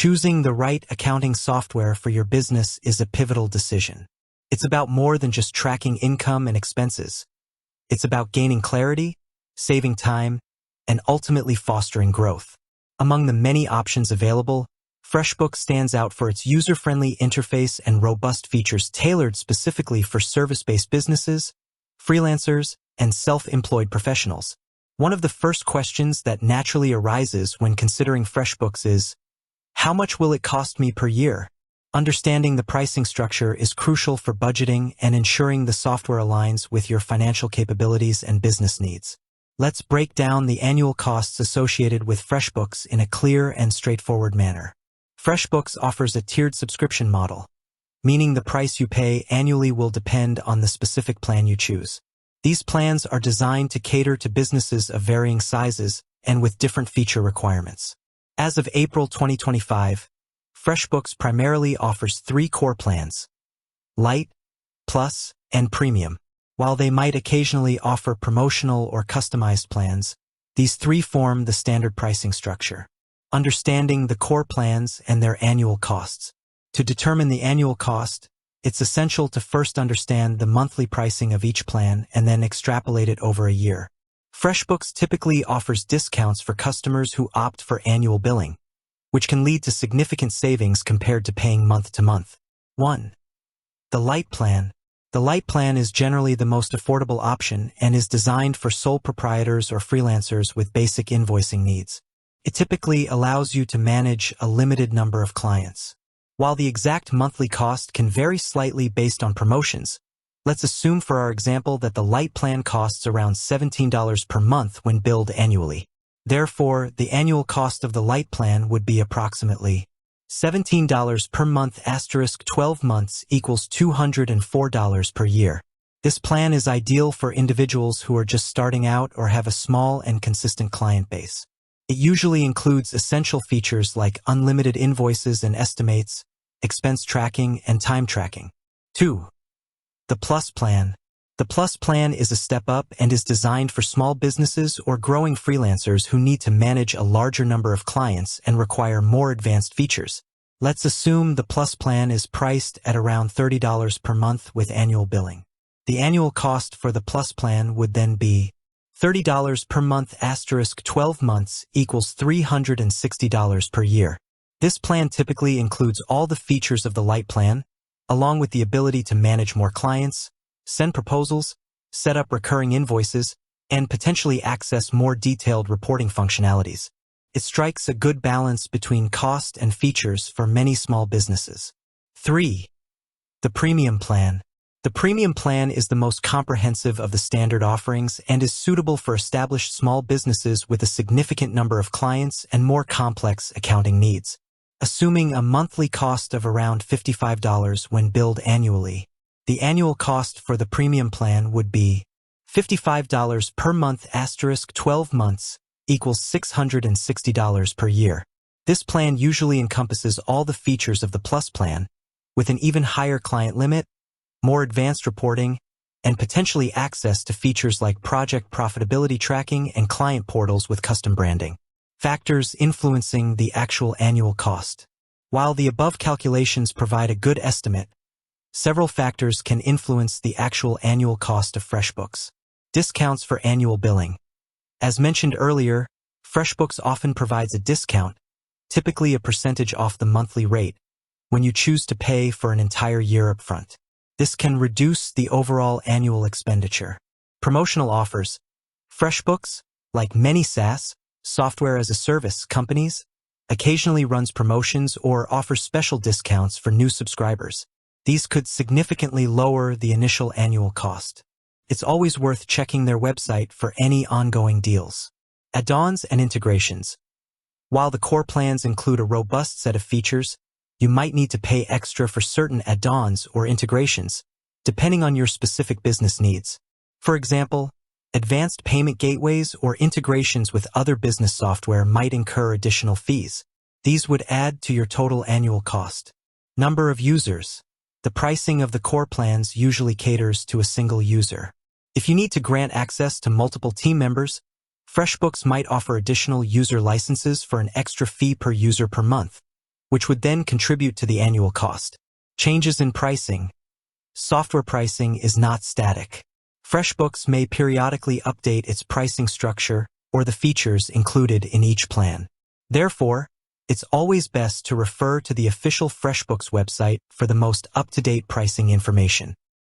Choosing the right accounting software for your business is a pivotal decision. It's about more than just tracking income and expenses. It's about gaining clarity, saving time, and ultimately fostering growth. Among the many options available, FreshBooks stands out for its user-friendly interface and robust features tailored specifically for service-based businesses, freelancers, and self-employed professionals. One of the first questions that naturally arises when considering FreshBooks is, how much will it cost me per year? Understanding the pricing structure is crucial for budgeting and ensuring the software aligns with your financial capabilities and business needs. Let's break down the annual costs associated with FreshBooks in a clear and straightforward manner. FreshBooks offers a tiered subscription model, meaning the price you pay annually will depend on the specific plan you choose. These plans are designed to cater to businesses of varying sizes and with different feature requirements. As of April 2025, FreshBooks primarily offers 3 core plans: Lite, Plus, and Premium. While they might occasionally offer promotional or customized plans, these 3 form the standard pricing structure. Understanding the core plans and their annual costs. To determine the annual cost, it's essential to first understand the monthly pricing of each plan and then extrapolate it over a year. FreshBooks typically offers discounts for customers who opt for annual billing, which can lead to significant savings compared to paying month to month. 1. The Lite plan. The Lite plan is generally the most affordable option and is designed for sole proprietors or freelancers with basic invoicing needs. It typically allows you to manage a limited number of clients. While the exact monthly cost can vary slightly based on promotions, let's assume for our example that the Lite plan costs around $17 per month when billed annually. Therefore, the annual cost of the Lite plan would be approximately $17 per month * 12 months equals $204 per year. This plan is ideal for individuals who are just starting out or have a small and consistent client base. It usually includes essential features like unlimited invoices and estimates, expense tracking, and time tracking. 2. The Plus plan. The Plus plan is a step up and is designed for small businesses or growing freelancers who need to manage a larger number of clients and require more advanced features. Let's assume the Plus plan is priced at around $30 per month with annual billing. The annual cost for the Plus plan would then be $30 per month * 12 months equals $360 per year. This plan typically includes all the features of the Lite plan, along with the ability to manage more clients, send proposals, set up recurring invoices, and potentially access more detailed reporting functionalities. It strikes a good balance between cost and features for many small businesses. 3. The Premium plan. The Premium plan is the most comprehensive of the standard offerings and is suitable for established small businesses with a significant number of clients and more complex accounting needs. Assuming a monthly cost of around $55 when billed annually, the annual cost for the Premium plan would be $55 per month * 12 months equals $660 per year. This plan usually encompasses all the features of the Plus plan, with an even higher client limit, more advanced reporting, and potentially access to features like project profitability tracking and client portals with custom branding. Factors influencing the actual annual cost. While the above calculations provide a good estimate, several factors can influence the actual annual cost of FreshBooks. Discounts for annual billing. As mentioned earlier, FreshBooks often provides a discount, typically a percentage off the monthly rate, when you choose to pay for an entire year upfront. This can reduce the overall annual expenditure. Promotional offers. FreshBooks, like many SaaS, software as a service companies, occasionally runs promotions or offers special discounts for new subscribers. These could significantly lower the initial annual cost. It's always worth checking their website for any ongoing deals. Add-ons and integrations. While the core plans include a robust set of features, you might need to pay extra for certain add-ons or integrations, depending on your specific business needs. For example, advanced payment gateways or integrations with other business software might incur additional fees. These would add to your total annual cost. Number of users. The pricing of the core plans usually caters to a single user. If you need to grant access to multiple team members, FreshBooks might offer additional user licenses for an extra fee per user per month. which would then contribute to the annual cost. Changes in pricing. Software pricing is not static. FreshBooks may periodically update its pricing structure or the features included in each plan. Therefore, it's always best to refer to the official FreshBooks website for the most up-to-date pricing information.